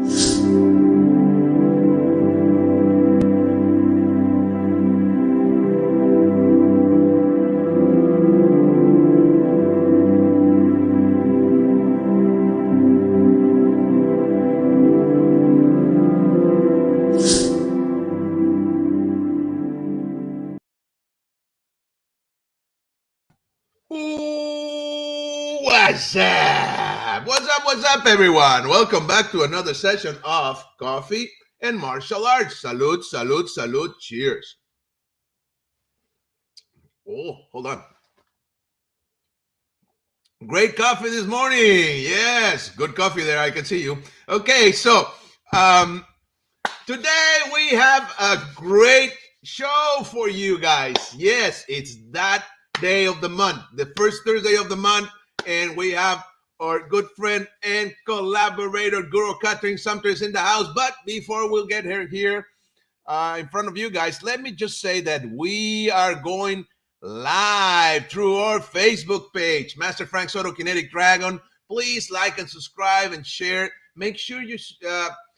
What's up? What's up, everyone? Welcome back to another session of Coffee and Martial Arts. Salud, salud, salud. Cheers. Oh, hold on. Great coffee this morning. Yes, good coffee there. I can see you. Okay, so today we have a great show for you guys. Yes, it's that day of the month, the first Thursday of the month, and we have our good friend and collaborator Guro Kathrin Sumpter is in the house. But before we'll get her here in front of you guys, let me just say that we are going live through our Facebook page, Master Frank Soto Kinetic Dragon. Please like and subscribe and share. Make sure you,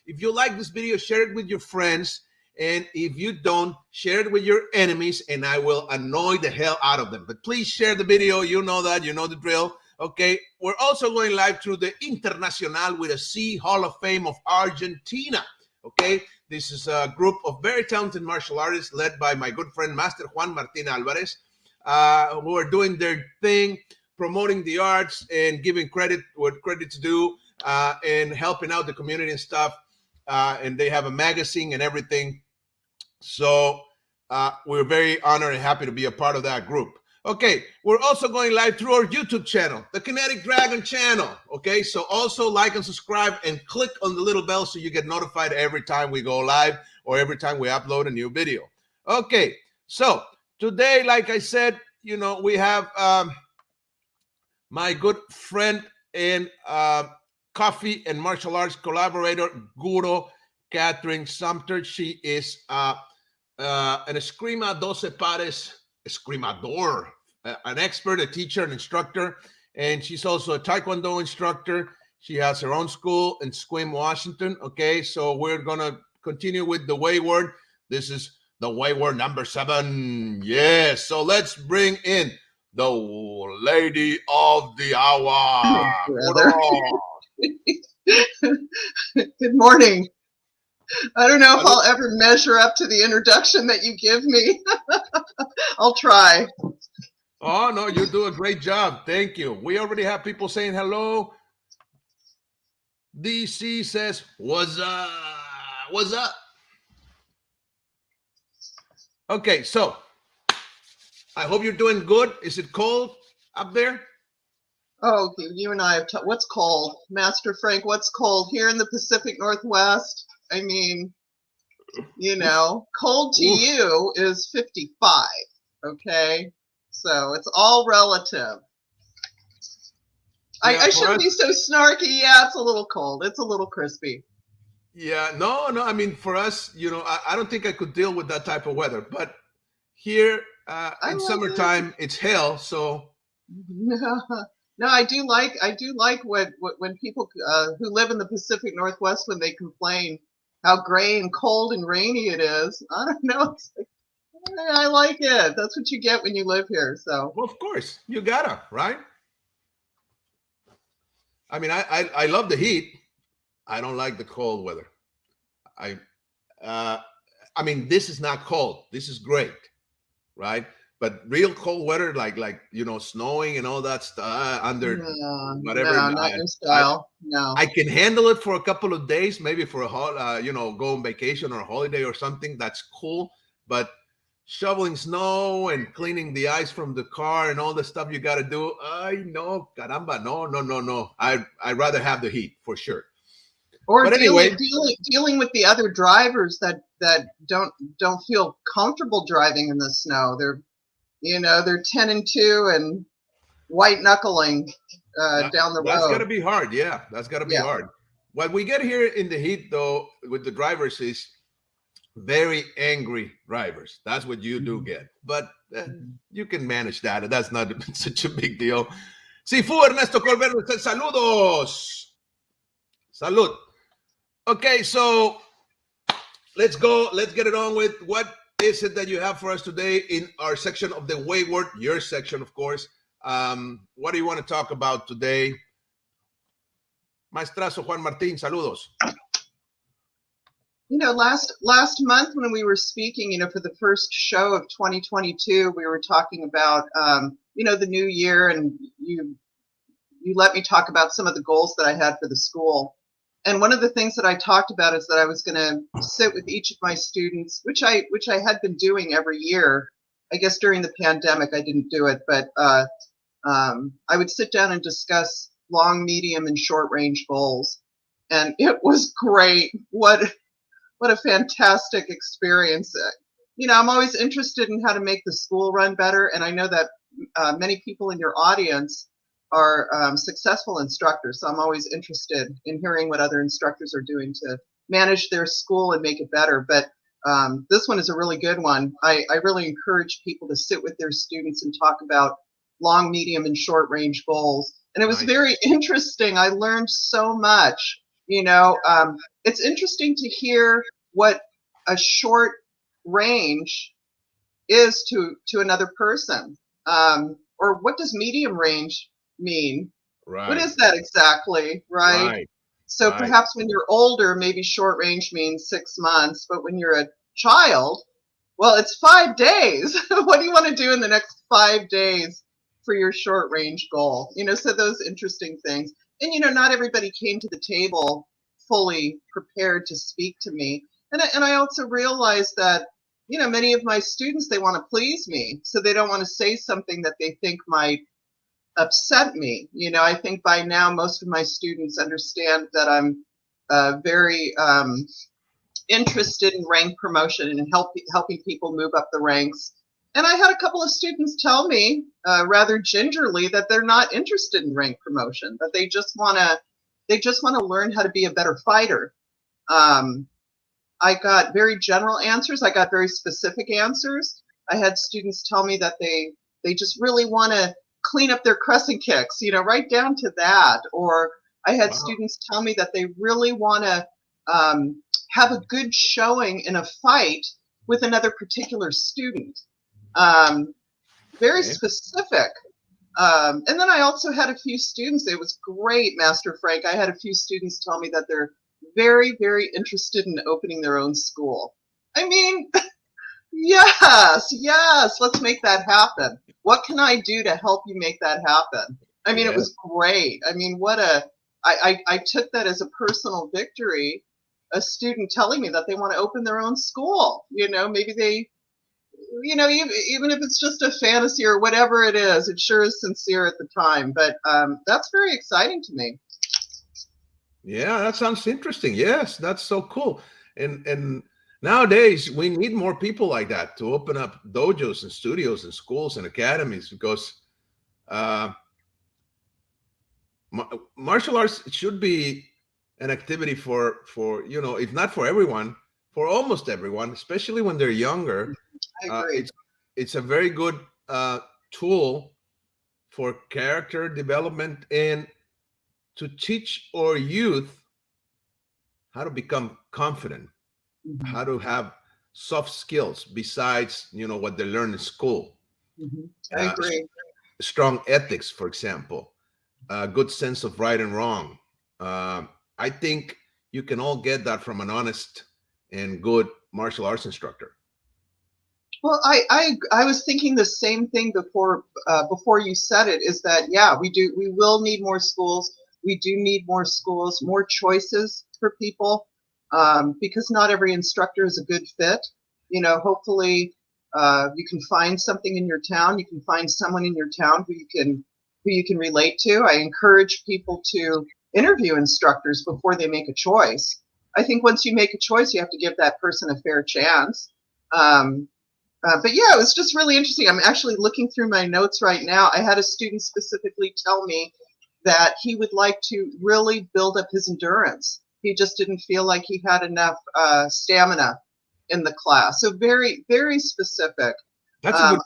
if you like this video, share it with your friends. And if you don't, share it with your enemies, and I will annoy the hell out of them. But please share the video. You know that. You know the drill. Okay. We're also going live through the Internacional with a C Hall of Fame of Argentina. Okay. This is a group of very talented martial artists led by my good friend, Master Juan Martin Alvarez, who are doing their thing, promoting the arts and giving credit what credit's due, and helping out the community and stuff. And they have a magazine and everything. So we're very honored and happy to be a part of that group. Okay, we're also going live through our YouTube channel, the Kinetic Dragon channel. Okay, so also like and subscribe and click on the little bell so you get notified every time we go live or every time we upload a new video. Okay, so today, like I said, you know, we have my good friend and coffee and martial arts collaborator, Guro Kathrin Sumpter. She is an eskrima 12 pares escrimador, an expert, a teacher, an instructor, and she's also a Taekwondo instructor. She has her own school in Sequim, Washington. Okay, so we're gonna continue with the Wayward. This is the Wayward number 7. Yes, so let's bring in the lady of the hour. Good morning. I don't know if I'll ever measure up to the introduction that you give me. I'll try. Oh, no, you do a great job. Thank you. We already have people saying hello. DC says, what's up? What's up? Okay, so I hope you're doing good. Is it cold up there? Oh, you and I have what's cold? Master Frank, what's cold? Here in the Pacific Northwest, I mean, you know, cold to you is 55, okay? So it's all relative. Yeah, I shouldn't be so snarky. Yeah, it's a little cold. It's a little crispy. Yeah, no. I mean, for us, you know, I don't think I could deal with that type of weather. But here in summertime, it's hell. So no, I do like when people who live in the Pacific Northwest, when they complain how gray and cold and rainy it is. I don't know. It's like, I like it. That's what you get when you live here. So well, of course you gotta, right? I mean, I love the heat. I don't like the cold weather. I mean, this is not cold. This is great, right? But real cold weather, like you know, snowing and all that stuff under whatever. No, not your style. No, I can handle it for a couple of days, maybe for a you know, go on vacation or a holiday or something. That's cool. But shoveling snow and cleaning the ice from the car and all the stuff you got to do, I know, caramba, no. I'd rather have the heat for sure. Or but dealing with the other drivers that don't feel comfortable driving in the snow. They're 10 and 2 and white knuckling down the road. That's got to be hard. Yeah, that's got to be hard. What we get here in the heat, though, with the drivers is very angry drivers. That's what you do get. But you can manage that. That's not such a big deal. Sifu Ernesto Colbert says, saludos. Salud. Okay, so let's go. Let's get it on with what is it that you have for us today in our section of the Wayward, your section, of course. What do you want to talk about today? Maestrazo Juan Martín, saludos. Last month when we were speaking, for the first show of 2022, we were talking about, the new year, and you let me talk about some of the goals that I had for the school. And one of the things that I talked about is that I was going to sit with each of my students, which I had been doing every year. I guess during the pandemic I didn't do it, but I would sit down and discuss long, medium, and short range goals. And it was great. What a fantastic experience. I'm always interested in how to make the school run better. And I know that many people in your audience are successful instructors. So I'm always interested in hearing what other instructors are doing to manage their school and make it better. But this one is a really good one. I really encourage people to sit with their students and talk about long, medium, and short range goals. And it was very interesting. I learned so much. It's interesting to hear what a short range is to another person. Or what does medium range mean? Right. What is that exactly? Right. So perhaps when you're older, maybe short range means 6 months, but when you're a child, well, it's 5 days. What do you want to do in the next 5 days for your short range goal? So those interesting things. And, not everybody came to the table fully prepared to speak to me. And I also realized that, many of my students, they want to please me. So they don't want to say something that they think might upset me. I think by now most of my students understand that I'm very interested in rank promotion and helping people move up the ranks. And I had a couple of students tell me rather gingerly that they're not interested in rank promotion, that they just want to learn how to be a better fighter. I got very general answers. I got very specific answers. I had students tell me that they just really want to clean up their crescent kicks, right down to that. Or I had students tell me that they really want to have a good showing in a fight with another particular student. Very specific. And then I also had a few students, it was great, Master Frank. I had a few students tell me that they're very, very interested in opening their own school. I mean, yes, let's make that happen. What can I do to help you make that happen? I mean, It was great. I mean, I took that as a personal victory, a student telling me that they want to open their own school. Maybe they, even if it's just a fantasy or whatever it is, it sure is sincere at the time. But that's very exciting to me. Yeah, that sounds interesting. Yes, that's so cool. And nowadays we need more people like that to open up dojos and studios and schools and academies, because martial arts should be an activity for if not for everyone, for almost everyone, especially when they're younger. I agree. It's a very good tool for character development and to teach our youth how to become confident, how to have soft skills besides what they learn in school. I agree. Strong ethics, for example, a good sense of right and wrong. I think you can all get that from an honest and good martial arts instructor. Well, I was thinking the same thing before you said it, is that, we will need more schools. We do need more schools, more choices for people, because not every instructor is a good fit. Hopefully you can find something in your town. You can find someone in your town who you can relate to. I encourage people to interview instructors before they make a choice. I think once you make a choice, you have to give that person a fair chance. But it was just really interesting. I'm actually looking through my notes right now. I had a student specifically tell me that he would like to really build up his endurance. He just didn't feel like he had enough stamina in the class. So very, very specific. That's a good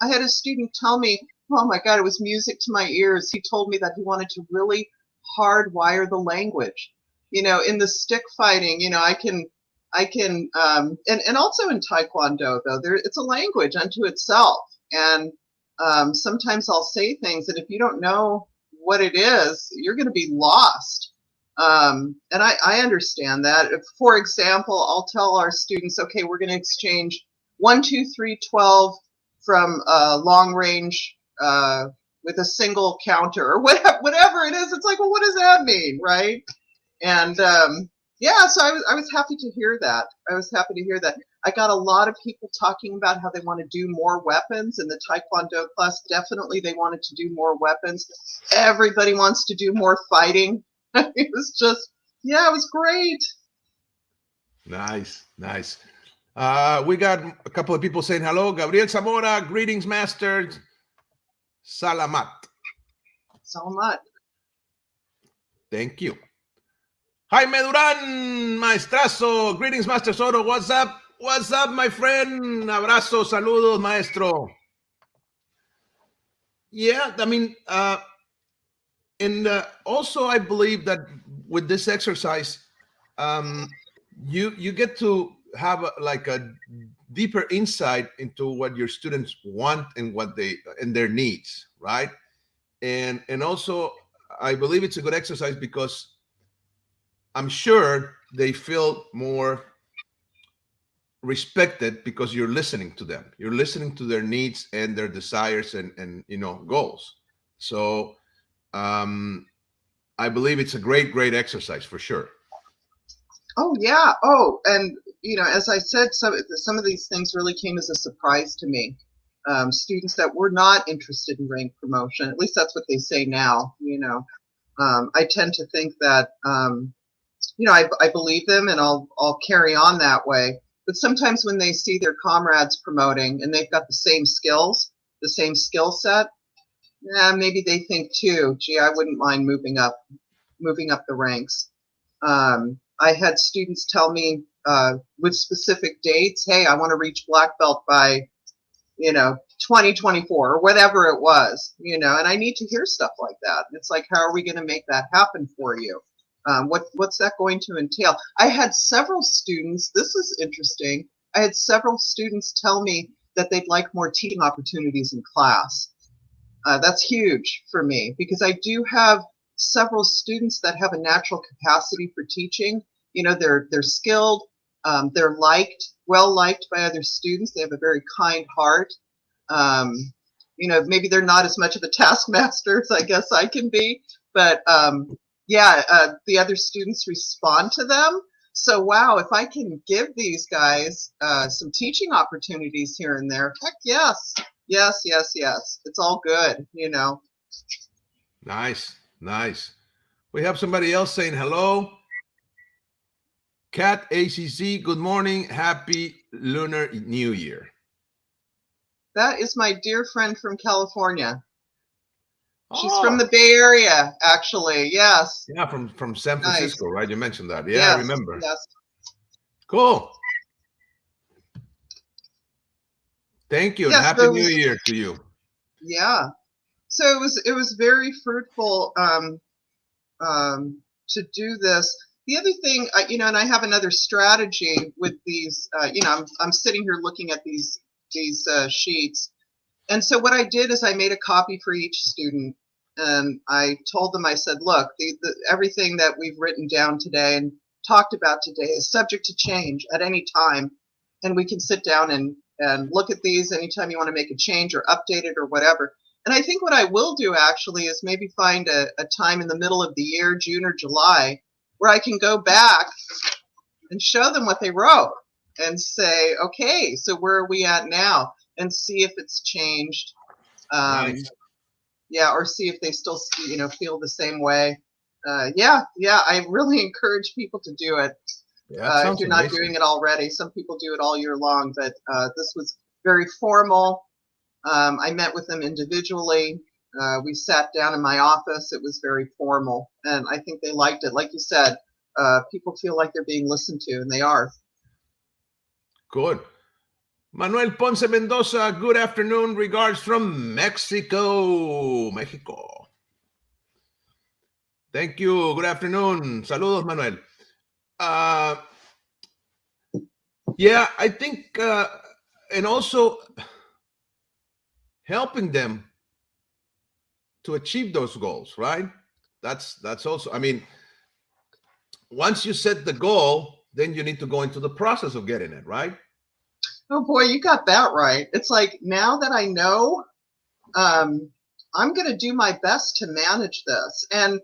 I had a student tell me, oh my God, it was music to my ears. He told me that he wanted to really hardwire the language. In the stick fighting, I can, and also in Taekwondo, though, it's a language unto itself. And sometimes I'll say things, and if you don't know what it is, you're going to be lost. And I understand that. For example, I'll tell our students, okay, we're going to exchange 1, 2, 3, 12 from long range with a single counter or whatever it is. It's like, well, what does that mean, right? And yeah, so I was happy to hear that. I got a lot of people talking about how they want to do more weapons in the Taekwondo class. Definitely they wanted to do more weapons. Everybody wants to do more fighting. It was just, yeah, it was great. Nice. We got a couple of people saying hello. Gabriel Zamora, greetings, master. Salamat. Salamat. Thank you. Jaime Duran, maestrazo. Greetings, Master Soto. What's up? What's up, my friend? Abrazo, saludos, maestro. Yeah, I mean, and also I believe that with this exercise, you get to have a deeper insight into what your students want and what and their needs, right? And also I believe it's a good exercise because I'm sure they feel more respected because you're listening to them. You're listening to their needs and their desires and goals. So I believe it's a great exercise for sure. Oh yeah. Oh, and as I said, some of these things really came as a surprise to me. Students that were not interested in rank promotion, at least that's what they say now. I tend to think that I believe them, and I'll carry on that way. But sometimes when they see their comrades promoting and they've got the same skills, the same skill set, maybe they think too, gee, I wouldn't mind moving up the ranks. I had students tell me with specific dates, hey, I want to reach black belt by 2024 or whatever it was, and I need to hear stuff like that. It's like, how are we going to make that happen for you? What's that going to entail? I had several students, this is interesting, I had several students tell me that they'd like more teaching opportunities in class. That's huge for me because I do have several students that have a natural capacity for teaching. They're skilled, they're well liked by other students. They have a very kind heart. Maybe they're not as much of a taskmaster as I guess I can be, but the other students respond to them. So wow, if I can give these guys some teaching opportunities here and there, heck yes. It's all good, Nice. We have somebody else saying hello. Cat ACC, good morning. Happy Lunar New Year. That is my dear friend from California. She's from the Bay Area, actually. Yes. Yeah, from San Francisco, nice. Right? You mentioned that. Yeah, yes, I remember. Yes. Cool. Thank you. Yes, and Happy New Year to you. Yeah. So it was very fruitful to do this. The other thing, and I have another strategy with these. I'm sitting here looking at these sheets, and so what I did is I made a copy for each student, and I told them, I said, look, everything that we've written down today and talked about today is subject to change at any time, and we can sit down and look at these anytime you want to make a change or update it or whatever. And I think what I will do actually is maybe find a time in the middle of the year, June or July, where I can go back and show them what they wrote and say, okay, so where are we at now? And see if it's changed. Nice. Yeah, or see if they still, feel the same way. Yeah, I really encourage people to do it. Yeah, if you're not doing it already. Some people do it all year long, but this was very formal. I met with them individually. We sat down in my office. It was very formal, and I think they liked it. Like you said, people feel like they're being listened to, and they are. Good. Manuel Ponce Mendoza, good afternoon. Regards from Mexico. Thank you. Good afternoon. Saludos, Manuel. Uh, yeah, I think, and also helping them to achieve those goals, right? That's also. I mean, once you set the goal, then you need to go into the process of getting it, right? Oh boy, you got that right. It's like now that I know, um, I'm going to do my best to manage this. And,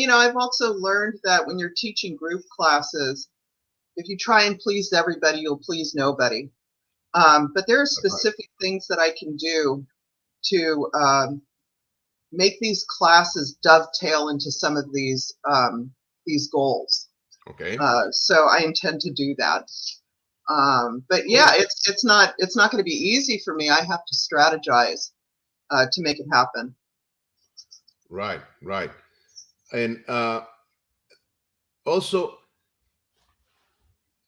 I've also learned that when you're teaching group classes, if you try and please everybody, you'll please nobody. But there are specific things that I can do to make these classes dovetail into some of these goals. Okay. So I intend to do that. But yeah, it's not going to be easy for me. I have to strategize to make it happen. Right, right. And also,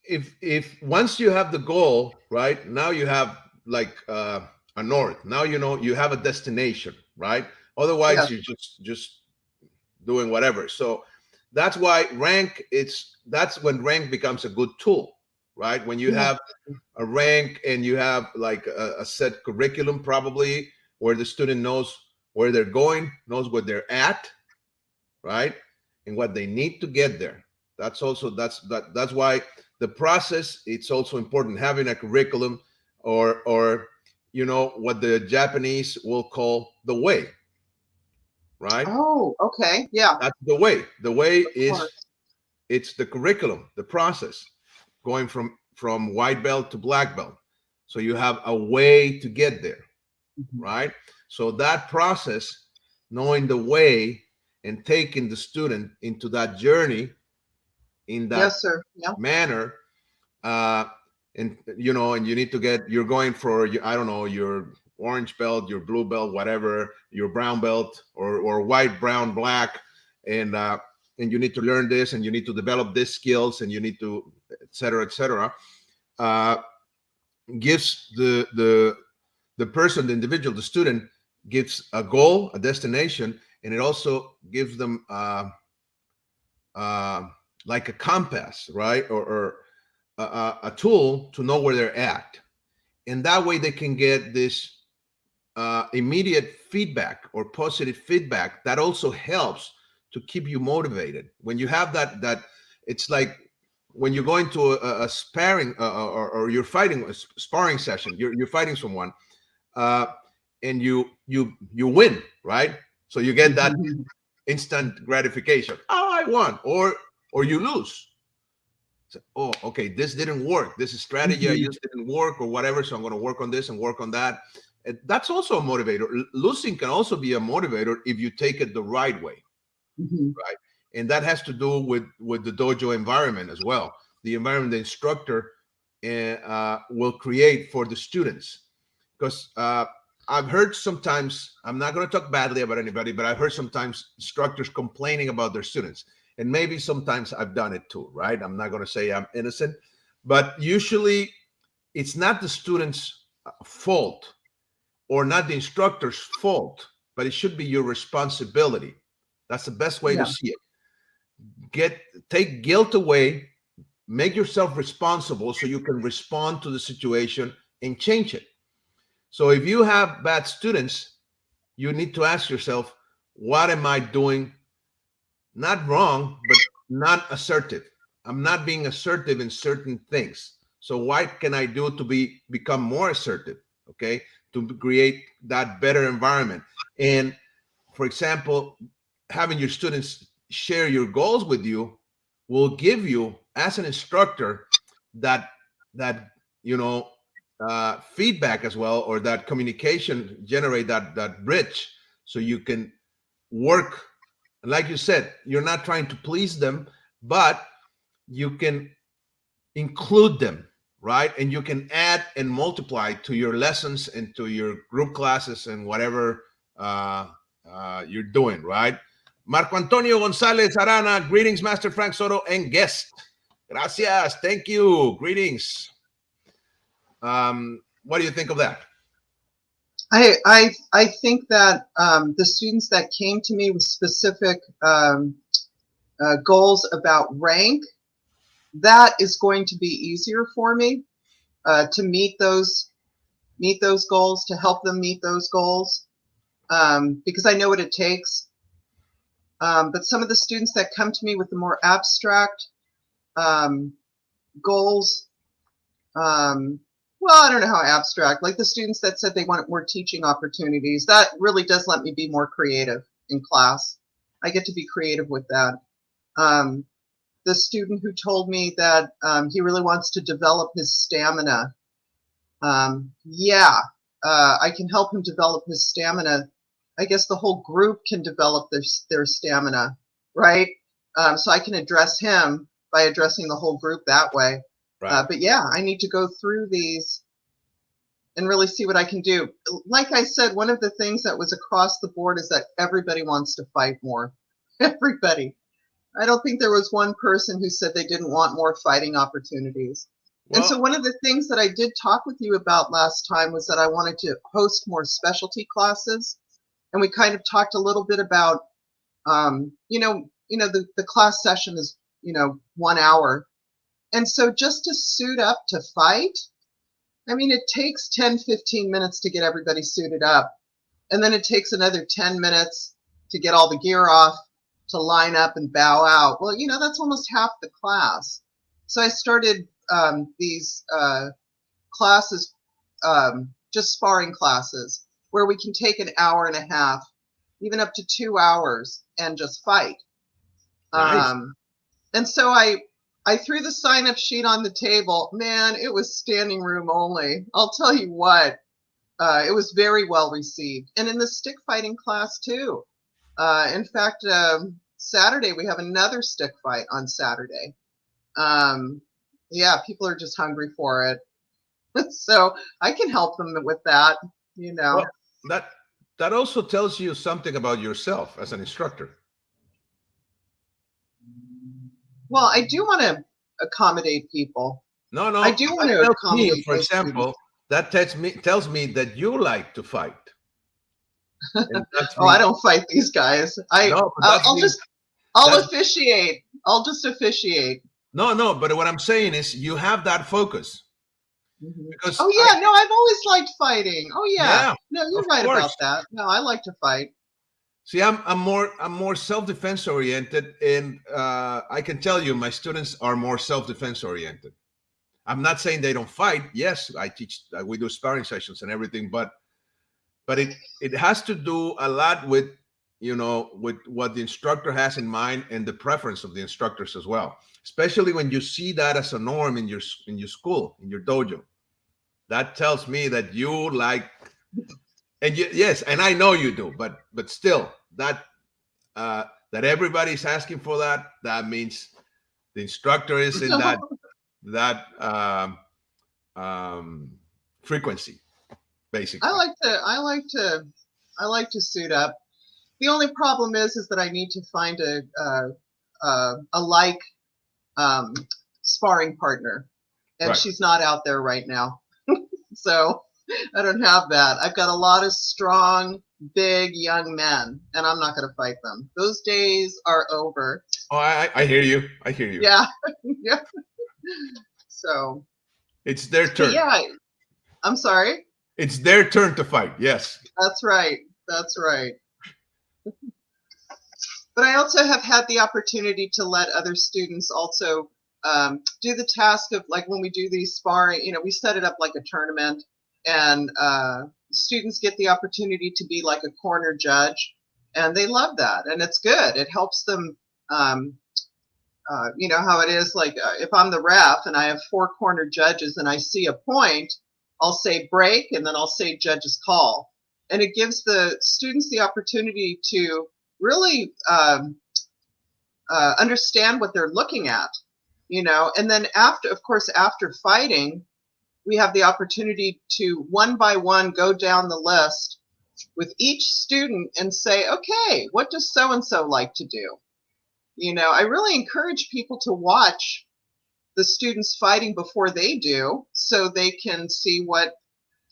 if once you have the goal, right, now you have like a north. Now you know you have a destination, right? Otherwise, Yes. you're just doing whatever. So that's why rank. That's when rank becomes a good tool, right? When you Yeah. have a rank and you have like a set curriculum, probably where the student knows where they're going, knows where they're at, right, and what they need to get there. That's why the process, it's also important, having a curriculum, or what the Japanese will call the way, right? Oh, okay. Yeah. That's the way. The way Of is, course. it's the curriculum, the process, going from white belt to black belt. So you have a way to get there, Mhm. right? So that process, knowing the way and taking the student into that journey in that Yes, sir. Yeah. manner, uh, and you need to you're going for, I don't know, your orange belt, your blue belt, whatever, your brown belt, or white, brown, black, and you need to learn this, and you need to develop these skills, and you need to, et cetera, et cetera. Uh, gives the person, the individual, the student, gives a goal, a destination, and it also gives them uh, like a compass, right, or a tool to know where they're at, and that way they can get this immediate feedback or positive feedback that also helps to keep you motivated. When you have that, it's like when you're going to a sparring, or you're fighting a sparring session, you're fighting someone, uh, and you win, right? So you get that Mhm. instant gratification. Oh, I won, or you lose. So, oh, okay, this didn't work. This strategy I Mhm. used didn't work, or whatever. So I'm going to work on this and work on that. And that's also a motivator. Losing can also be a motivator if you take it the right way, Mhm. right? And that has to do with the dojo environment as well. The environment the instructor will create for the students, because I've heard sometimes, I'm not going to talk badly about anybody, but I've heard sometimes instructors complaining about their students. And maybe sometimes I've done it too, right? I'm not going to say I'm innocent, but usually it's not the student's fault, or not the instructor's fault, but it should be your responsibility. That's the best way to Yeah. see it. Take guilt away, make yourself responsible so you can respond to the situation and change it. So if you have bad students, you need to ask yourself, what am I doing? Not wrong, but not assertive. I'm not being assertive in certain things. So what can I do to become more assertive? Okay, to create that better environment. And for example, having your students share your goals with you will give you, as an instructor, that that you know feedback as well, or that communication, generate that bridge, so you can work. Like you said, you're not trying to please them, but you can include them, right? And you can add and multiply to your lessons and to your group classes and whatever you're doing, right? Marco Antonio Gonzalez Arana, greetings, Master Frank Soto and guest. Gracias, thank you, greetings. What do you think of that? I think that the students that came to me with specific goals about rank, that is going to be easier for me to meet those goals, to help them meet those goals, because I know what it takes. But some of the students that come to me with the more abstract goals, well, I don't know how abstract, like the students that said they wanted more teaching opportunities, that really does let me be more creative in class. I get to be creative with that. The student who told me that he really wants to develop his stamina, yeah, I can help him develop his stamina. I guess the whole group can develop their stamina, right? So I can address him by addressing the whole group that way. Right. But yeah, I need to go through these and really see what I can do. Like I said, one of the things that was across the board is that everybody wants to fight more. Everybody. I don't think there was one person who said they didn't want more fighting opportunities. And so Well, one of the things that I did talk with you about last time was that I wanted to host more specialty classes. And we kind of talked a little bit about, the class session is, 1 hour. And so just to suit up to fight, I mean, it takes 10, 15 minutes to get everybody suited up. And then it takes another 10 minutes to get all the gear off, to line up and bow out. Well, that's almost half the class. So I started these classes, just sparring classes, where we can take an hour and a half, even up to 2 hours, and just fight. nice. And so I threw the sign-up sheet on the table. Man, it was standing room only. I'll tell you what, it was very well received. And in the stick fighting class too. In fact, Saturday, we have another stick fight on Saturday. Yeah, people are just hungry for it. So I can help them with that, Well, that also tells you something about yourself as an instructor. Well, I do want to accommodate people. No, no. I do want That to tells me, accommodate for those students. example, that tells me that you like to fight, and that's Oh, I me. don't fight these guys. No, but I'll just I'll that's officiate. I'll just officiate. no, no. But what I'm saying is, you have that focus because Oh yeah, no, I've always liked fighting. Oh yeah. yeah, No, you're of right about course. that. No, I like to fight. See, I'm more self defense oriented, and I can tell you, my students are more self defense oriented. I'm not saying they don't fight. Yes, I teach. We do sparring sessions and everything, but it has to do a lot with with what the instructor has in mind and the preference of the instructors as well. Especially when you see that as a norm in your school, in your dojo, that tells me that you like. And yes, and I know you do, but still, that everybody's asking for that. That means the instructor is in that frequency, I basically. like to I like to suit up. The only problem is that I need to find a like sparring partner, and Right. she's not out there right now. So I don't have that. I've got a lot of strong, big young men, and I'm not going to fight them. Those days are over. Oh, I hear you. I hear you. Yeah, yeah. So, It's their but turn. yeah, I'm sorry. It's their turn to fight. Yes. That's right. That's right. But I also have had the opportunity to let other students also do the task of, like, when we do these sparring, we set it up like a tournament, and students get the opportunity to be like a corner judge, and they love that, and it's good. It helps them. You know how it is, like if I'm the ref and I have 4 corner judges and I see a point, I'll say break, and then I'll say judge's call. And it gives the students the opportunity to really understand what they're looking at, and then after, of course, after fighting, we have the opportunity to one by one go down the list with each student and say, okay, what does so-and-so like to do? I really encourage people to watch the students fighting before they do, so they can see what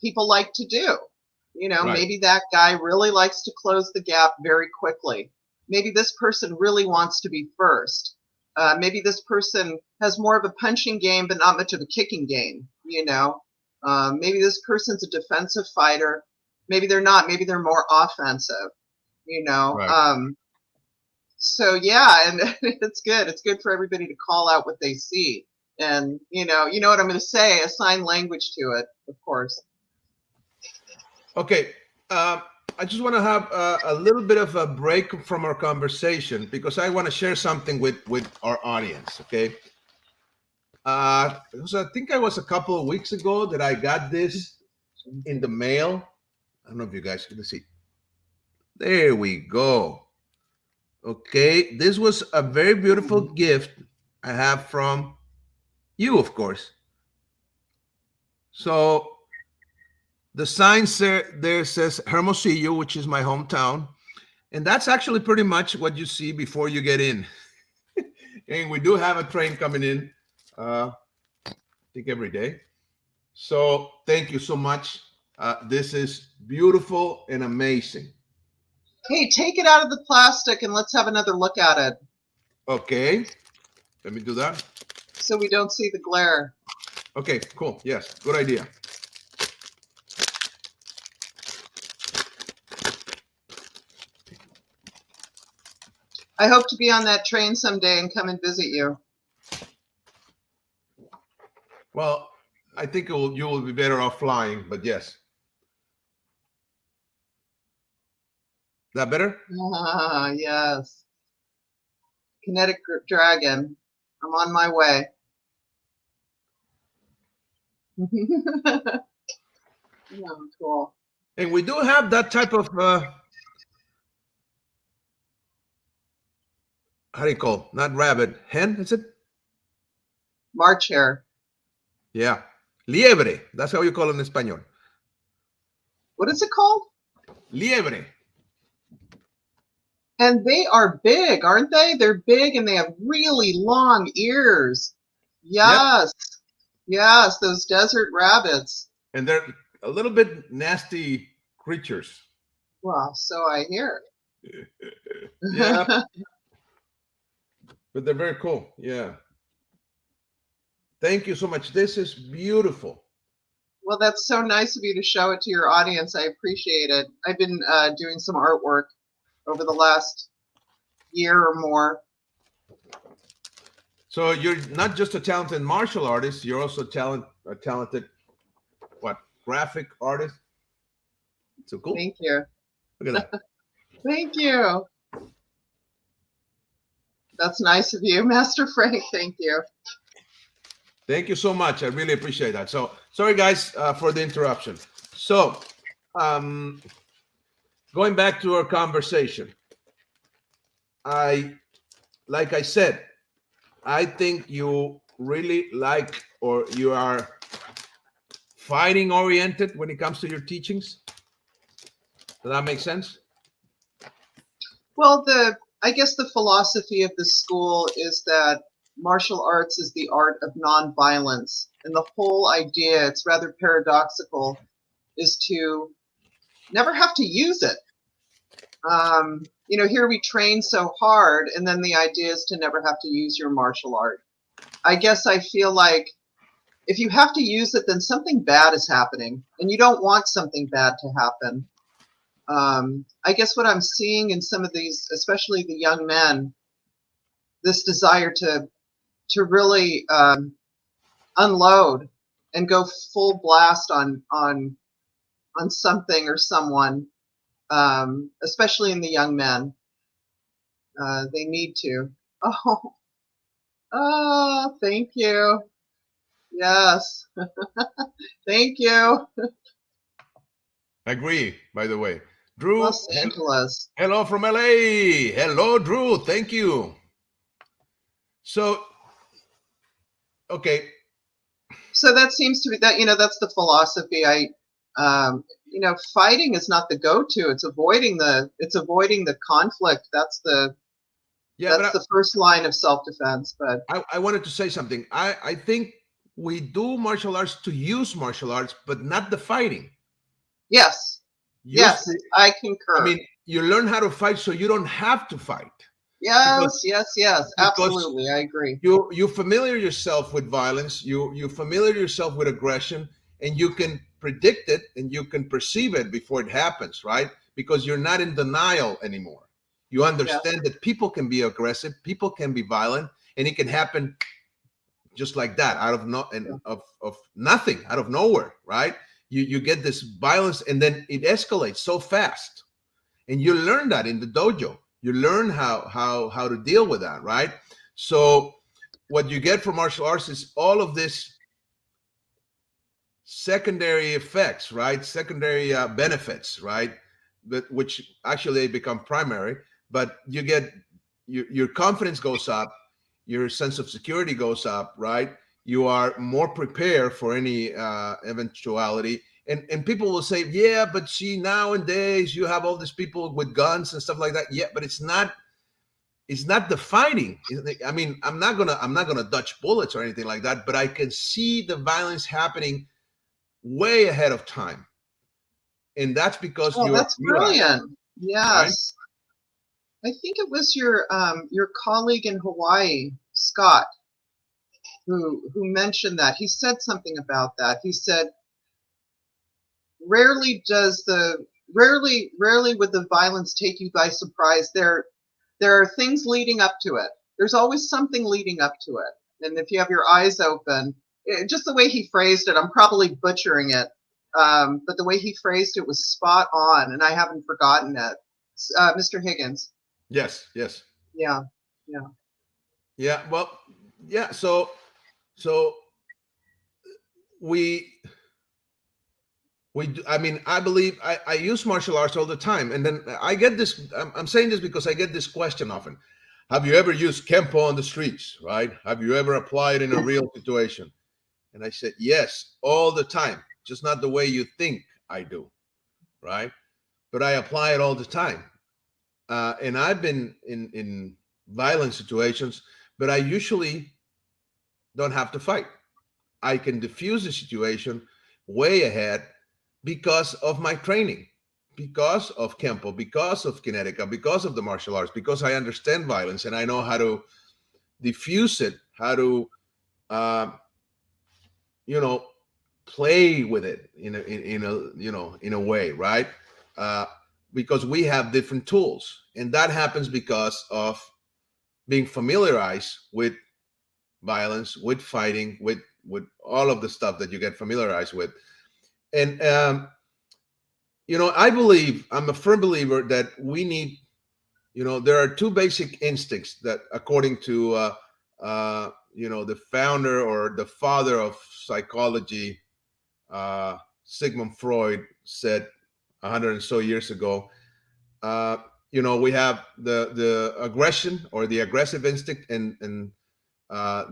people like to do. You know, Right. maybe that guy really likes to close the gap very quickly. Maybe this person really wants to be first. Maybe this person has more of a punching game, but not much of a kicking game. You know, maybe this person's a defensive fighter. Maybe they're not. Maybe they're more offensive. You know, Right. so yeah, and it's good. It's good for everybody to call out what they see, and you know what I'm going to say. Assign language to it, of course. Okay. I just want to have a little bit of a break from our conversation because I want to share something with our audience. Okay. I think I was a couple of weeks ago that I got this in the mail. I don't know if you guys can see. There we go. Okay. This was a very beautiful Hmm. gift I have from you, of course. So the sign there says Hermosillo, which is my hometown. And that's actually pretty much what you see before you get in. And we do have a train coming in, I think every day. So thank you so much. This is beautiful and amazing. Hey, take it out of the plastic and let's have another look at it Okay, let me do that. so we don't see the glare. Okay, cool. Yes, good idea. I hope to be on that train someday and come and visit you. Well, I think you will be better off flying, but yes. That better? Ah, yes. Kinetic dragon. I'm on my way. Yeah, cool. And we do have that type of how do you call it? Not rabbit, hen, is it? March hare. Yeah. Liebre. That's how you call it in Espanol. What is it called? Liebre. And they are big, aren't they? They're big and they have really long ears. Yep. Yes. Yes, those desert rabbits. And they're a little bit nasty creatures. Well, so I hear. Yeah, but they're very cool. Yeah. Thank you so much. This is beautiful. Well, that's so nice of you to show it to your audience. I appreciate it. I've been doing some artwork over the last year or more. So you're not just a talented martial artist, you're also a talented what? Graphic artist. So cool. Thank you. Look at that. Thank you. That's nice of you, Master Frank. Thank you. Thank you so much. I really appreciate that. So sorry guys for the interruption. So going back to our conversation, like I said, I think you really like or you are fighting oriented when it comes to your teachings. Does that make sense? Well, I guess the philosophy of the school is that martial arts is the art of nonviolence. And the whole idea, it's rather paradoxical, is to never have to use it. You know, here we train so hard, and then the idea is to never have to use your martial art. I guess I feel like if you have to use it, then something bad is happening, and you don't want something bad to happen. I guess what I'm seeing in some of these, especially the young men, this desire to really unload and go full blast on something or someone, especially in the young men. They need to. Oh, oh, thank you. Yes, thank you. I agree, by the way. Drew, Los Angeles. hello from LA. Hello, Drew. Thank you. So, okay. So that seems to be that, you know, that's the philosophy. You know, fighting is not the go-to. It's avoiding the conflict. That's the first line of self-defense. But I wanted to say something. I think we do martial arts to use martial arts, but not the fighting. yes, You Yes, see, I I concur. mean, you learn how to fight so you don't have to fight because Yes, yes, yes. because Absolutely. I agree. you familiar yourself with violence, you familiar yourself with aggression, and you can predict it and you can perceive it before it happens, right? Because you're not in denial anymore. You Yes. understand that people can be aggressive, people can be violent, and it can happen just like that out of no and Yeah. of nothing, out of nowhere, right? You get this violence and then it escalates so fast, and you learn that in the dojo. You learn how to deal with that, right? So what you get from martial arts is all of this secondary effects, right? Secondary benefits, right? But which actually become primary. But you get your confidence goes up, your sense of security goes up, right? You are more prepared for any eventuality. And people will say, yeah, but see, nowadays you have all these people with guns and stuff like that. Yeah, but it's not the fighting. I mean, I'm not gonna dodge bullets or anything like that, but I can see the violence happening way ahead of time, and that's because Oh, you are that's familiarized, brilliant. right? Yes. I think it was your colleague in Hawaii, Scott, who mentioned that. He said something about that. He said rarely does the rarely would the violence take you by surprise. There are things leading up to it. There's always something leading up to it. And if you have your eyes open, just the way he phrased it, I'm probably butchering it, but the way he phrased it was spot on, and I haven't forgotten it. Mr. Higgins. Yes, yes, Yeah, yeah. yeah. Well, yeah. So we I mean, I believe I use martial arts all the time, and then I get this. I'm saying this because I get this question often. Have you ever used kempo on the streets? Right? Have you ever applied in a real situation? And I said, yes, all the time, just not the way you think I do, right? But I apply it all the time. And I've been in violent situations, but I usually don't have to fight. I can diffuse the situation way ahead because of my training, because of Kempo, because of Kinetica, because of the martial arts, because I understand violence and I know how to diffuse it, how to, uh, you know, play with it in a way, right? Uh, because we have different tools, and that happens because of being familiarized with violence, with fighting, with all of the stuff that you get familiarized with. And I'm a firm believer that we need. There are two basic instincts that, according to the founder or the father of psychology, Sigmund Freud, said 100 or so years ago. Uh, we have the aggression or the aggressive instinct and uh,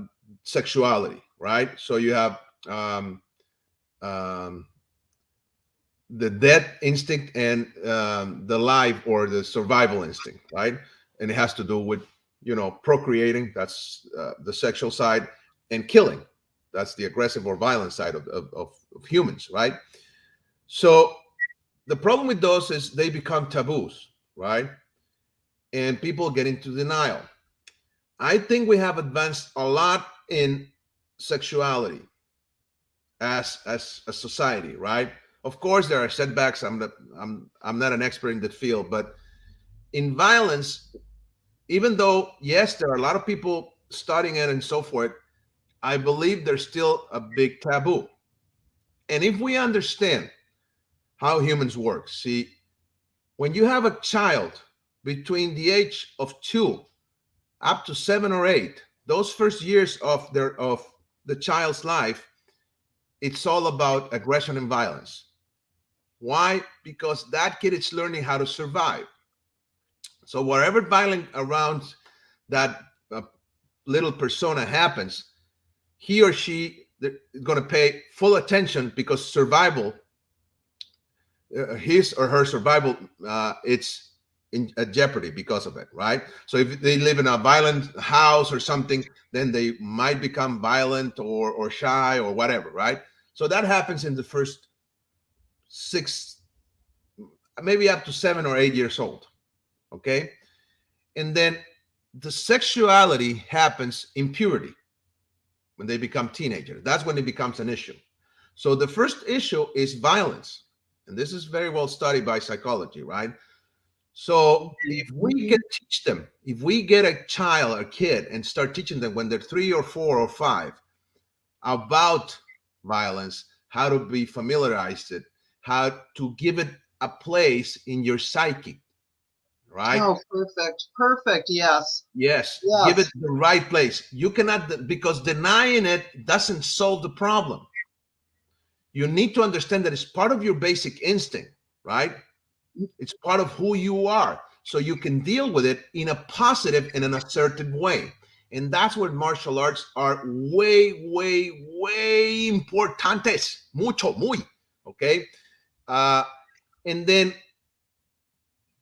sexuality, right? So you have um, the death instinct and the life or the survival instinct, right? And it has to do with procreating. That's the sexual side, and killing. That's the aggressive or violent side of humans, right? So the problem with those is they become taboos, right? And people get into denial. I think we have advanced a lot in sexuality as a society, right? Of course, there are setbacks. I'm not an expert in the field, but in violence, even though yes, there are a lot of people studying it and so forth, I believe there's still a big taboo. And if we understand how humans work, see, when you have a child between the age of 2 up to 7 or 8, those first years of the child's life, it's all about aggression and violence. Why? Because that kid is learning how to survive. So wherever violence around that little persona happens, he or she is going to pay full attention because survival, his or her survival, it's in jeopardy because of it, right? So if they live in a violent house or something, then they might become violent or shy or whatever, right? So that happens in the first 6 maybe up to 7 or 8 years old. Okay. And then the sexuality happens in puberty when they become teenagers. That's when it becomes an issue. So the first issue is violence. And this is very well studied by psychology, right? So if we can teach them, if we get a child, a kid, and start teaching them when they're 3 or 4 or 5 about violence, how to be familiarized it, how to give it a place in your psyche, right? Oh, perfect. Perfect. Yes. Yes, give it Yes. the right place. You cannot, because denying it doesn't solve the problem. You need to understand that it's part of your basic instinct, right? It's part of who you are. So you can deal with it in a positive and an assertive way. And that's where martial arts are way, way, way importantes. Mucho, muy. Okay. And then,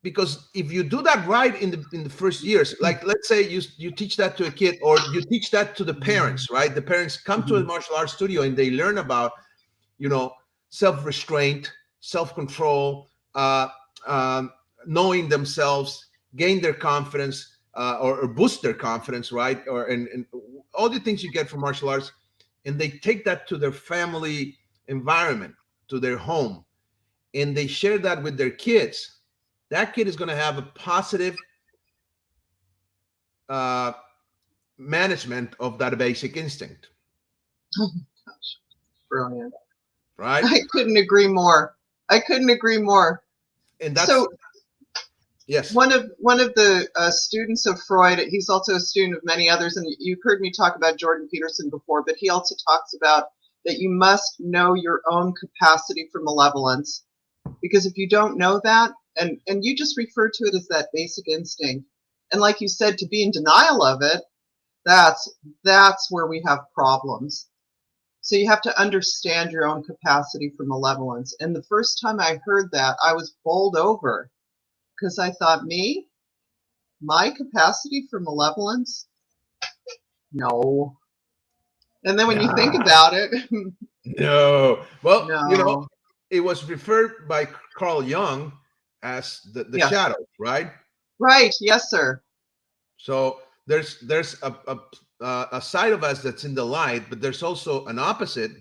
because if you do that right in the first years, like let's say you teach that to a kid, or you teach that to the parents, right? The parents come to a martial arts studio and they learn about, self-restraint, self-control, knowing themselves, gain their confidence, or boost their confidence, right? And all the things you get from martial arts, and they take that to their family environment, to their home, and they share that with their kids. That kid is going to have a positive management of that basic instinct. Oh my gosh. Brilliant. Right? I couldn't agree more. I couldn't agree more. And that's, So yes. one of the students of Freud, he's also a student of many others, and you've heard me talk about Jordan Peterson before, but he also talks about that you must know your own capacity for malevolence, because if you don't know that, and you just refer to it as that basic instinct, and like you said, to be in denial of it, that's where we have problems. So you have to understand your own capacity for malevolence. And the first time I heard that, I was bowled over, because I thought, my capacity for malevolence? No. And then when you think about it, No. Well, no. it was referred by Carl Jung as the Yes. shadow, right? Right. Yes, sir. So there's a side of us that's in the light, but there's also an opposite,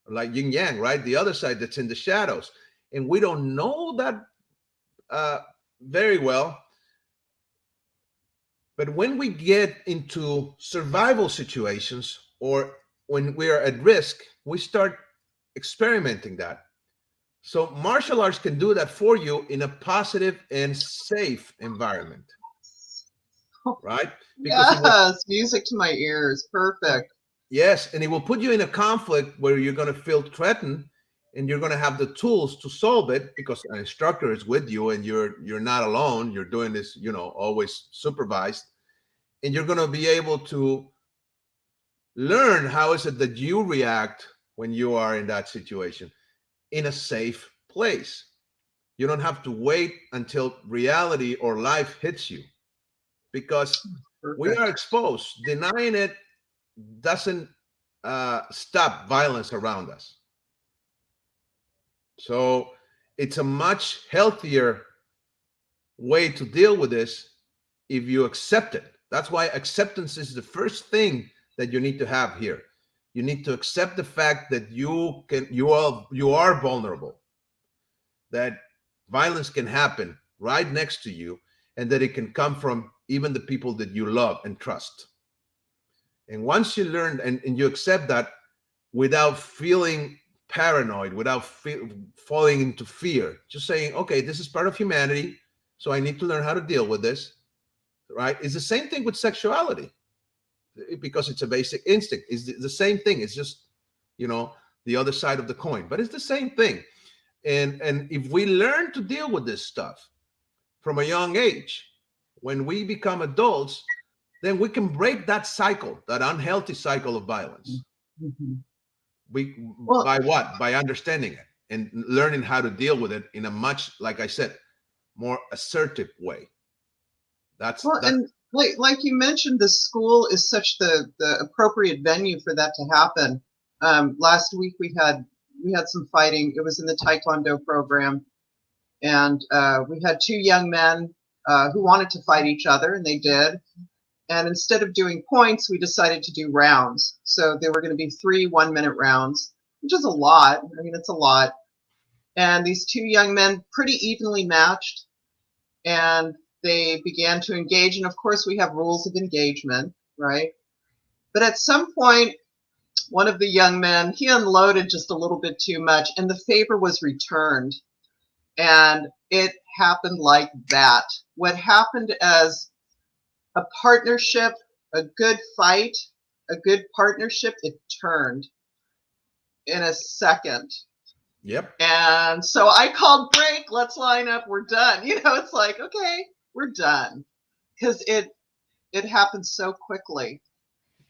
like yin yang, right? The other side that's in the shadows, and we don't know that very well. But when we get into survival situations, or when we are at risk, we start experimenting that. So martial arts can do that for you in a positive and safe environment, right? Because Yes, music to my ears. Perfect. yes, and it will put you in a conflict where you're going to feel threatened, and you're going to have the tools to solve it, because an instructor is with you, and you're not alone. You're doing this, always supervised, and you're going to be able to learn how is it that you react when you are in that situation in a safe place. You don't have to wait until reality or life hits you, because we Perfect. are exposed. Denying it doesn't stop violence around us. So it's a much healthier way to deal with this if you accept it. That's why acceptance is the first thing that you need to have here. You need to accept the fact that you are vulnerable, that violence can happen right next to you, and that it can come from even the people that you love and trust. And once you learn and you accept that without feeling paranoid, without falling into fear, just saying, okay, this is part of humanity, so I need to learn how to deal with this, right? It's the same thing with sexuality, because it's a basic instinct. It's the same thing. It's just, the other side of the coin, but it's the same thing. And if we learn to deal with this stuff from a young age, when we become adults, then we can break that cycle, that unhealthy cycle of violence. Mhm. By what? By understanding it and learning how to deal with it in a much, like I said, more assertive way. That's And like you mentioned, the school is such the appropriate venue for that to happen. Last week we had some fighting. It was in the Taekwondo program, And we had two young men who wanted to fight each other, and they did. And instead of doing points, we decided to do rounds. So there were going to be 3 1-minute rounds, which is a lot. I mean, it's a lot. And these two young men pretty evenly matched, and they began to engage. And of course, we have rules of engagement, right? But at some point, one of the young men, he unloaded just a little bit too much, and the favor was returned. And it happened like that. What happened as a partnership, a good fight, a good partnership, it turned in a second. Yep. And so I called break, let's line up, we're done. You know, it's like, okay, we're done. Because it happened so quickly.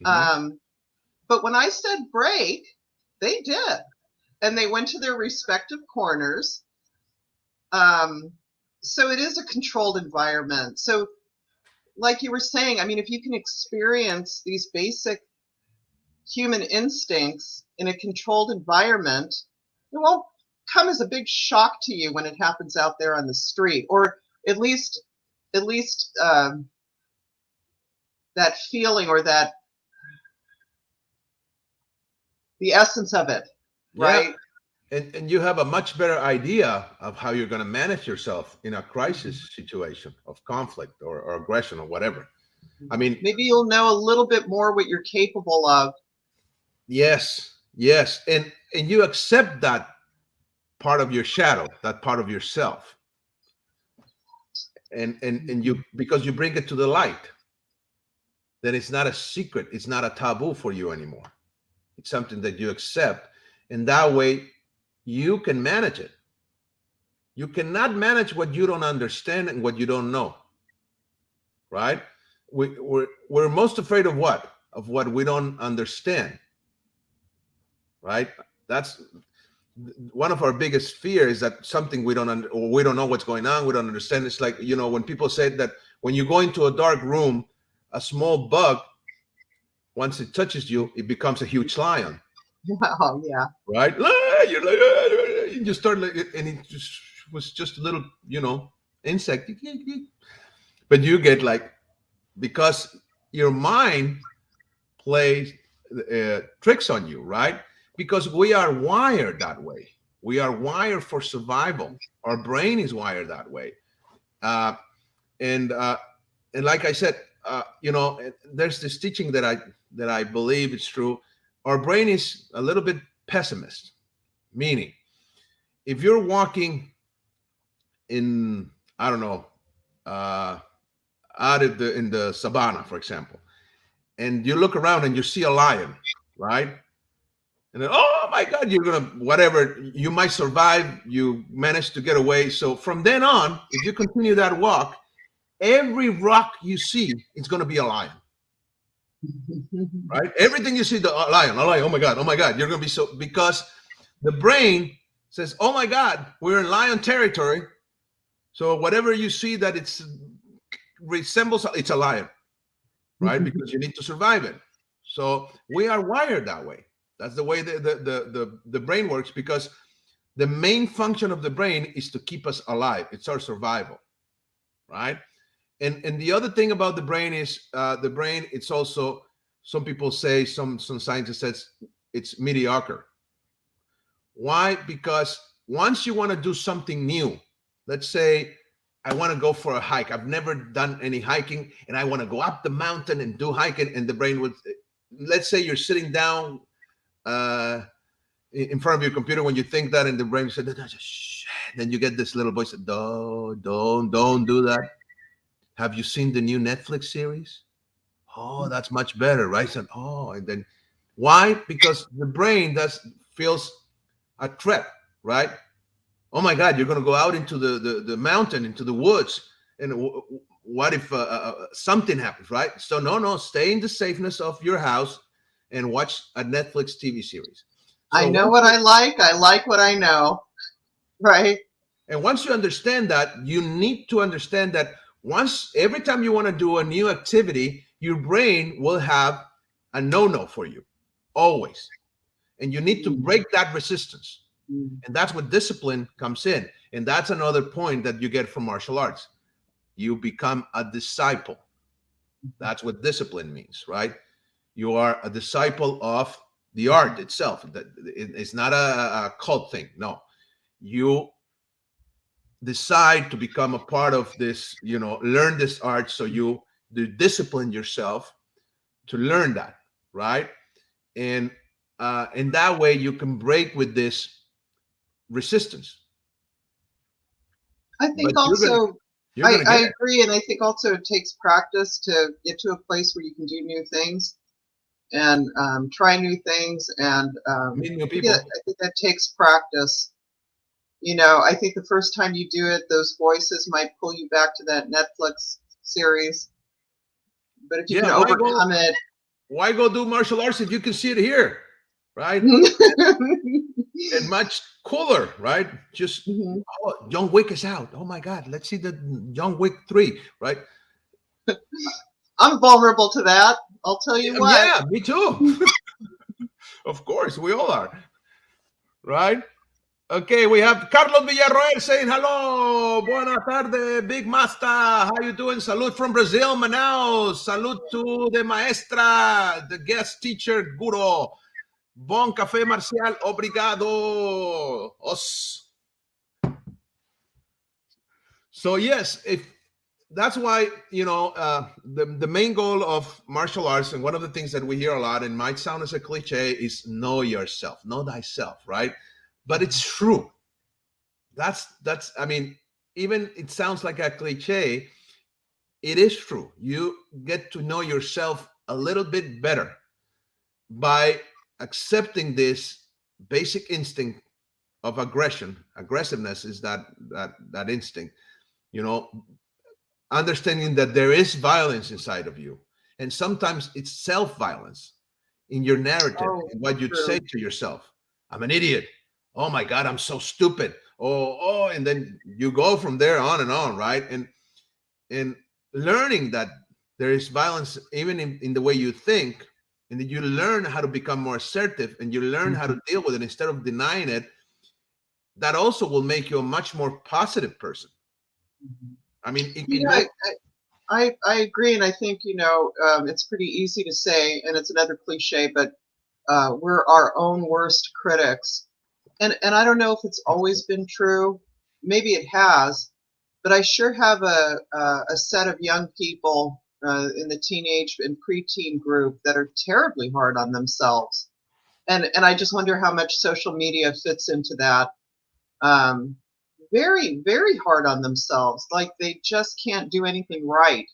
But when I said break, they did. And they went to their respective corners. So it is a controlled environment. So like you were saying, I mean, if you can experience these basic human instincts in a controlled environment, it won't come as a big shock to you when it happens out there on the street, or at least that feeling, or that the essence of it, right? Yeah. And you have a much better idea of how you're going to manage yourself in a crisis situation of conflict or aggression or whatever. I mean, maybe you'll know a little bit more what you're capable of. Yes. And you accept that part of your shadow, that part of yourself. And you, because you bring it to the light, then it's not a secret, it's not a taboo for you anymore. It's something that you accept, and that way you can manage it. You cannot manage what you don't understand and what you don't know, right? We're most afraid of what? Of what we don't understand, right? That's one of our biggest fears, is that something we don't or we don't know what's going on, we don't understand. It's like, you know, when people say that when you go into a dark room, a small bug, once it touches you, it becomes a huge lion. Oh yeah. Right? You're like, you start like, and it just was just a little, you know, insect. But you get like, because your mind plays tricks on you, right? Because we are wired that way. We are wired for survival. Our brain is wired that way. And like I said, you know, there's this teaching that I believe it's true. Our brain is a little bit pessimist, meaning if you're walking in, I don't know, out in the savannah, for example, and you look around and you see a lion, right? And then, oh my God, you're gonna, whatever, you might survive, you manage to get away. So from then on, if you continue that walk, every rock you see, it's gonna be a lion. Right? Everything you see, the lion, oh my God, you're gonna be so, because the brain says, oh my God, we're in lion territory. So whatever you see that it's resembles, it's a lion, right? Because you need to survive it. So we are wired that way. That's the way the brain works, because the main function of the brain is to keep us alive. It's our survival, right? And the other thing about the brain is the brain, it's also, some people say, some scientists says it's mediocre. Why? Because once you want to do something new, let's say I want to go for a hike. I've never done any hiking, and I want to go up the mountain and do hiking, and the brain would, let's say you're sitting down in front of your computer when you think that, and the brain said, shh. Then you get this little voice, don't do that. Have you seen the new Netflix series? Oh, that's much better, right? So, oh, and then why? Because the brain feels a threat, right? Oh my God, you're going to go out into the mountain, into the woods, and what if something happens, right? So no, stay in the safeness of your house and watch a Netflix TV series. So I know what I like what I know, right? And once you understand that, you need to understand that every time you want to do a new activity, your brain will have a no for you, always. And you need to break that resistance. And that's what discipline comes in. And that's another point that you get from martial arts. You become a disciple. That's what discipline means, right? You are a disciple of the art itself. It's not a cult thing. No, you decide to become a part of this, learn this art. So you discipline yourself to learn that, right? And in that way, you can break with this resistance. I think But also, you're gonna I get it. agree, and I think also it takes practice to get to a place where you can do new things and try new things, and Meet new yeah, people. I think that takes practice. I think the first time you do it, those voices might pull you back to that Netflix series, but if you can Yeah, why go? overcome it, Why go do martial arts if you can see it here, right? And much cooler, right? Just Mhm. John Wick is out. Oh my God, let's see the John Wick 3, right? I'm vulnerable to that. I'll tell you what. Yeah, me too. Of course, we all are, right? Okay, we have Carlos Villarroel saying hello. Buenas tardes, Big Master. How you doing? Salud from Brazil, Manaus. Salud to the maestra, the guest teacher, Guro. Bon café, Marcial. Obrigado. Os. So yes, if that's why the main goal of martial arts, and one of the things that we hear a lot, and might sound as a cliche, is know yourself, know thyself, right? But it's true. That's I mean, even it sounds like a cliche, it is true. You get to know yourself a little bit better by accepting this basic instinct of aggression. Aggressiveness is that instinct, you know understanding that there is violence inside of you, and sometimes it's self-violence in your narrative Oh, and what you'd say true. to yourself. I'm an idiot. Oh my God, I'm so stupid. Oh, and then you go from there on, right? And learning that there is violence even in the way you think, and that you learn how to become more assertive, and you learn how to deal with it instead of denying it. That also will make you a much more positive person. I mean, You in know, that. I agree, and I think it's pretty easy to say, and it's another cliche, but we're our own worst critics, and I don't know if it's always been true. Maybe it has, but I sure have a set of young people in the teenage and preteen group that are terribly hard on themselves, and I just wonder how much social media fits into that. Um, Very, very hard on themselves, like they just can't do anything right.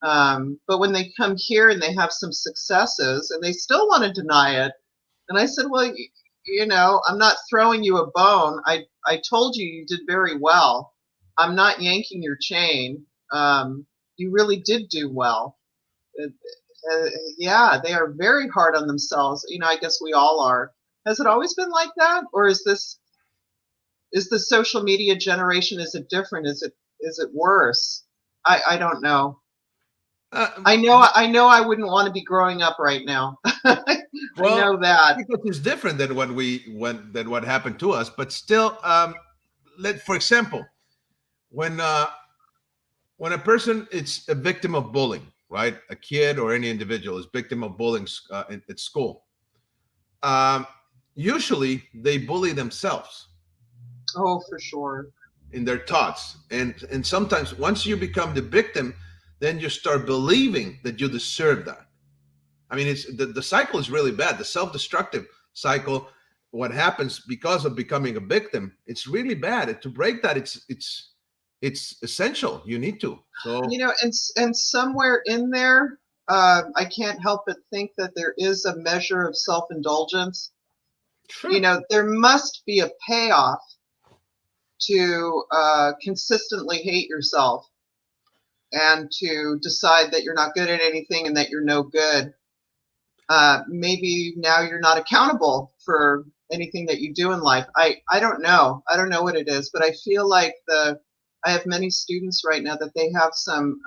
But when they come here and they have some successes and they still want to deny it, and I said, well, I'm not throwing you a bone. I told you you did very well. I'm not yanking your chain. You really did do well. Uh, yeah, they are very hard on themselves. I guess we all are. Has it always been like that, or is the social media generation, is it different? Is it worse? I don't know. uh, I know I wouldn't want to be growing up right now. I Well, know that. because it's different than what happened to us, but still, for example, when uh, when a person is a victim of bullying, right? A kid or any individual is victim of bullying at school. Um, Usually, they bully themselves Oh, for sure. in their thoughts, and sometimes once you become the victim, then you start believing that you deserve that. I mean, it's the cycle is really bad. The self-destructive cycle, what happens because of becoming a victim, it's really bad. To break that, it's essential. You need to. So And somewhere in there, I can't help but think that there is a measure of self-indulgence. sure. There must be a payoff to consistently hate yourself and to decide that you're not good at anything and that you're no good. Maybe now you're not accountable for anything that you do in life. I don't know. I don't know what it is, but I feel like I have many students right now that they have some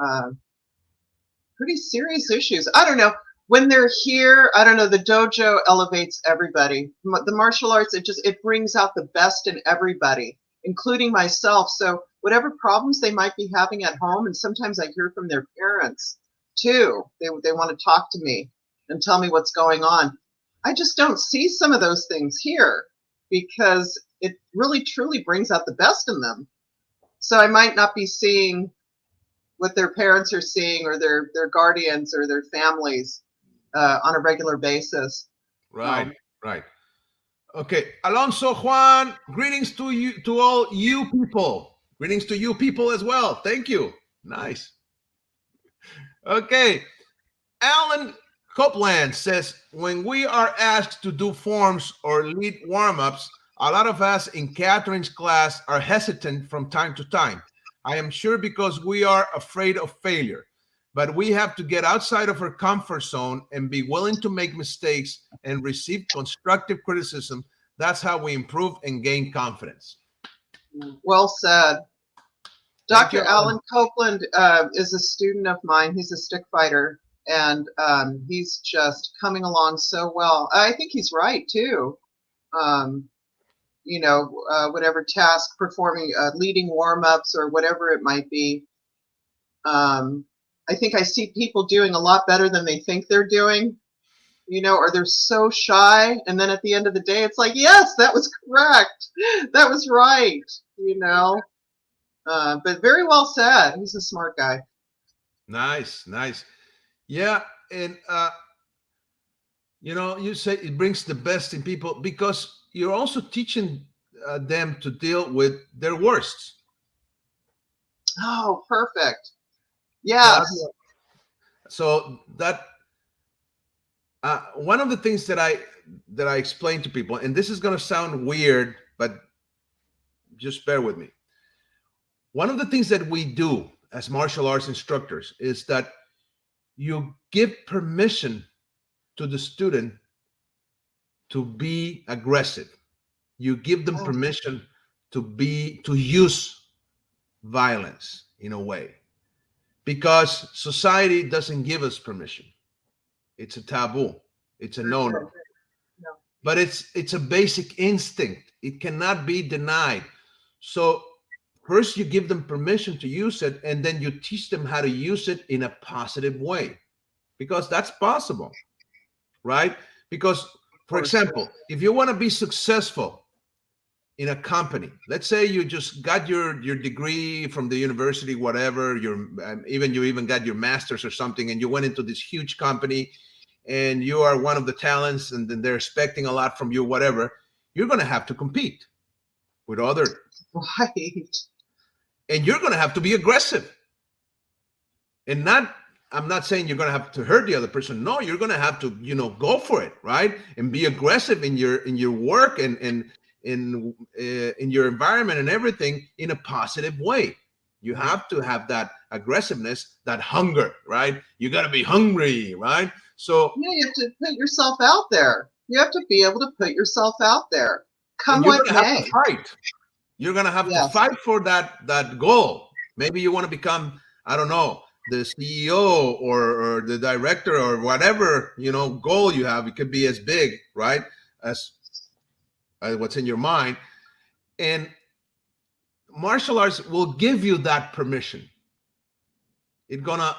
pretty serious issues. I don't know. When they're here, I don't know, the dojo elevates everybody. The martial arts, it brings out the best in everybody. including myself. So whatever problems they might be having at home, and sometimes I hear from their parents too. They want to talk to me and tell me what's going on. I just don't see some of those things here because it really truly brings out the best in them. So I might not be seeing what their parents are seeing, or their guardians or their families on a regular basis. Right, right. Okay, Alonso, Juan, greetings to you, to all you people. Greetings to you people as well. Thank you. Nice. Okay, Alan Copeland says, when we are asked to do forms or lead warm-ups, a lot of us in Catherine's class are hesitant from time to time. I am sure because we are afraid of failure, but we have to get outside of our comfort zone and be willing to make mistakes and receive constructive criticism. That's how we improve and gain confidence. Well said. Thank you, Dr. Alan Copeland is a student of mine. He's a stick fighter, and he's just coming along so well. I think he's right too. Whatever task, performing, leading warm-ups or whatever it might be. I think I see people doing a lot better than they think they're doing, or they're so shy. And then at the end of the day, it's like, yes, that was correct. That was right, But very well said. He's a smart guy. Nice, nice. Yeah, and you say it brings the best in people because you're also teaching them to deal with their worsts. Oh, perfect. Yes. So that one of the things that I explain to people, and this is going to sound weird, but just bear with me. One of the things that we do as martial arts instructors is that you give permission to the student to be aggressive. You give them permission to use violence in a way, because society doesn't give us permission. It's a taboo. It's a no-no. No. But it's a basic instinct. It cannot be denied. So first you give them permission to use it, and then you teach them how to use it in a positive way, because that's possible, right? Because, for example, if you want to be successful in a company, let's say you just got your degree from the university, whatever, you even got your master's or something, and you went into this huge company, and you are one of the talents, and then they're expecting a lot from you, whatever, you're going to have to compete with other. Right. And you're going to have to be aggressive. And I'm not saying you're going to have to hurt the other person. No, you're going to have to, go for it, right? And be aggressive in your work and in your environment and everything in a positive way. You have to have that aggressiveness, that hunger, right? You got to be hungry, right? So yeah, you have to put yourself out there. You have to be able to put yourself out there. Come you're what gonna may. have to fight. You're gonna have to fight for that goal. Maybe you want to become, I don't know, the CEO or the director or whatever goal you have. It could be as big, right, as what's in your mind. And martial arts will give you that permission. It's gonna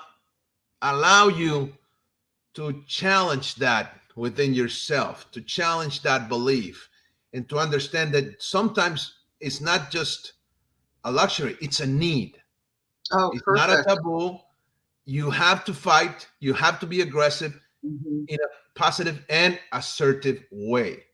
allow you to challenge that within yourself, to challenge that belief, and to understand that sometimes it's not just a luxury, it's a need. It's perfect. not a taboo. You have to fight. You have to be aggressive in a positive and assertive way.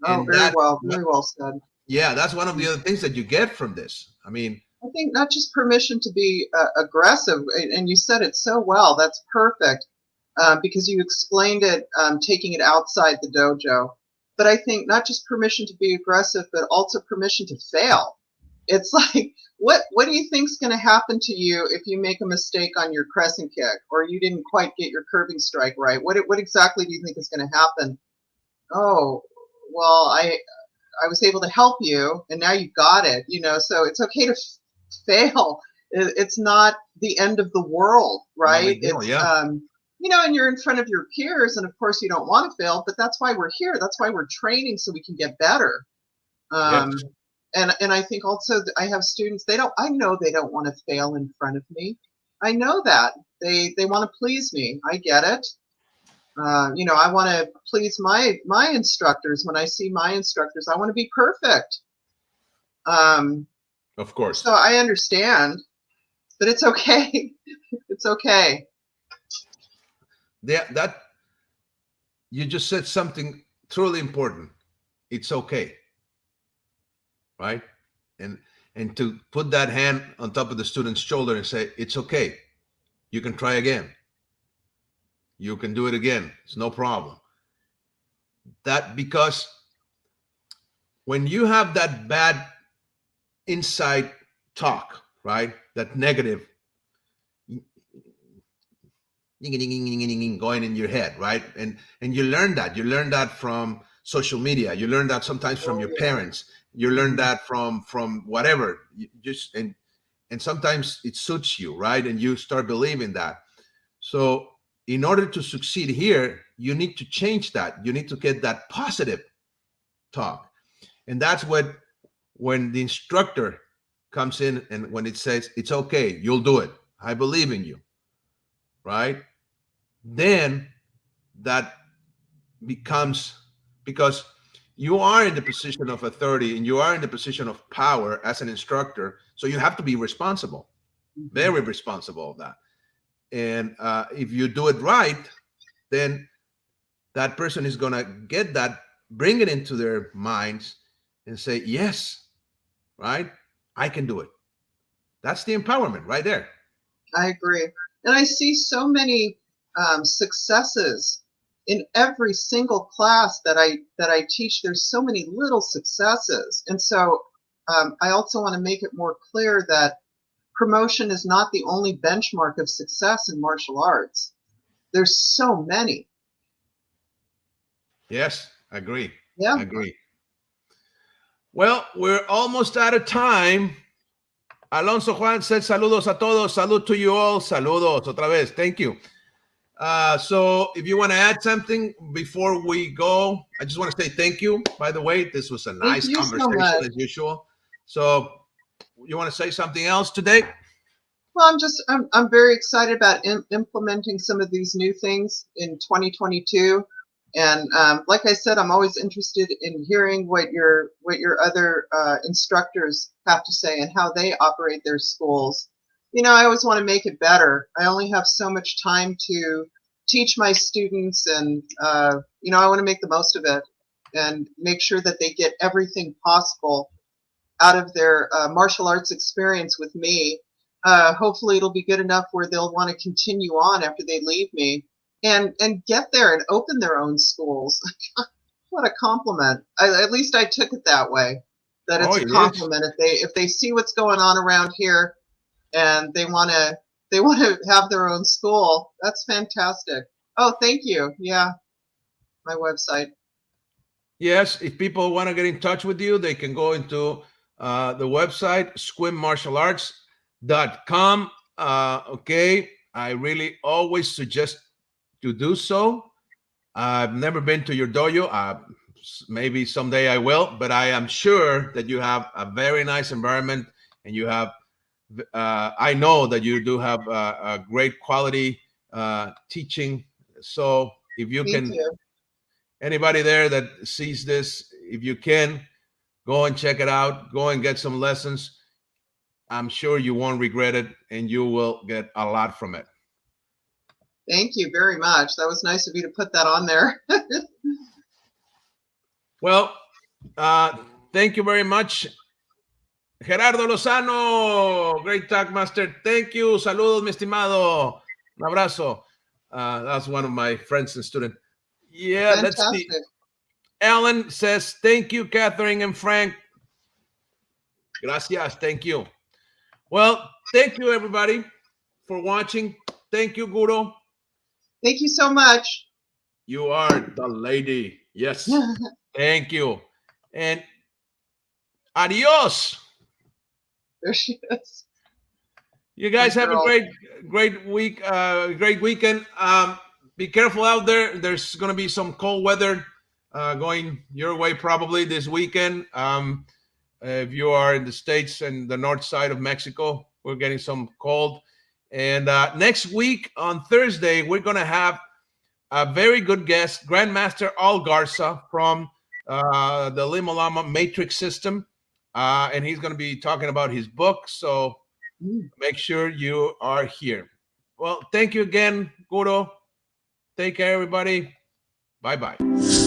Oh, very well said. Yeah, that's one of the other things that you get from this. I mean, I think not just permission to be aggressive, and you said it so well. That's perfect. Because you explained it, taking it outside the dojo. But I think not just permission to be aggressive, but also permission to fail. It's like, what do you think is going to happen to you if you make a mistake on your crescent kick, or you didn't quite get your curving strike right? What exactly do you think is going to happen? Oh, well, I was able to help you, and now you got it. So it's okay to fail. It's not the end of the world, right? And you're in front of your peers, and of course you don't want to fail, but that's why we're here. That's why we're training, so we can get better. And I think also that I have students, I know they don't want to fail in front of me. I know that. They want to please me. I get it. I want to please my instructors. When I see my instructors, I want to be perfect. Of course. So I understand, but it's okay. It's okay. That you just said something truly important. It's okay, right? And to put that hand on top of the student's shoulder and say, it's okay. You can try again. You can do it again. It's no problem. That because when you have that bad inside talk, right? That negative going in your head, right? And you learn that. You learn that from social media. You learn that sometimes from your parents. You learn that from whatever. You just and sometimes it suits you, right? And you start believing that. So in order to succeed here, you need to change that. You need to get that positive talk. And that's when the instructor comes in and when it says, it's okay, you'll do it. I believe in you, right? Then that becomes, because you are in the position of authority and you are in the position of power as an instructor. So you have to be responsible, very responsible of that. And if you do it right, then that person is going to get that, bring it into their minds and say, yes, right? I can do it. That's the empowerment right there. I agree. And I see so many successes in every single class that I teach. There's so many little successes. And so I also want to make it more clear that promotion is not the only benchmark of success in martial arts. There's so many. Yes, I agree. Yeah. I agree. Well, we're almost out of time. Alonso Juan said saludos a todos. Salud to you all. Saludos otra vez. Thank you. So if you want to add something before we go, I just want to say thank you. By the way, this was a nice conversation as usual. So you want to say something else today? Well, I'm very excited about implementing some of these new things in 2022. And like I said, I'm always interested in hearing what your other instructors have to say and how they operate their schools. I always want to make it better. I only have so much time to teach my students, and I want to make the most of it and make sure that they get everything possible out of their martial arts experience with me. Hopefully it'll be good enough where they'll want to continue on after they leave me and get there and open their own schools. What a compliment. At least I took it that way, that it's a compliment. If they see what's going on around here and they want to have their own school, that's fantastic. Oh, thank you. Yeah, my website. Yes, if people want to get in touch with you, they can go into the website, squimmartialarts.com. Okay, I really always suggest to do so. I've never been to your dojo. Maybe someday I will, but I am sure that you have a very nice environment, and you have, I know that you do have a great quality teaching. So if you can, anybody there that sees this, if you can, go and check it out. Go and get some lessons. I'm sure you won't regret it, and you will get a lot from it. Thank you very much. That was nice of you to put that on there. Well, thank you very much. Gerardo Lozano, great talk, master. Thank you. Saludos, mi estimado. Un abrazo. That's one of my friends and students. Yeah, fantastic. Let's see. Alan says, thank you, Catherine and Frank. Gracias. Thank you. Well, thank you, everybody, for watching. Thank you, Guro. Thank you so much. You are the lady. Yes. Thank you. And adios. There she is. You guys have a great week, great weekend. Be careful out there. There's going to be some cold weather going your way probably this weekend. If you are in the States and the north side of Mexico, we're getting some cold. And next week on Thursday, we're going to have a very good guest, Grandmaster Al Garza from the Lima Lama Matrix System. And he's going to be talking about his book. So make sure you are here. Well, thank you again, Guro. Take care, everybody. Bye-bye.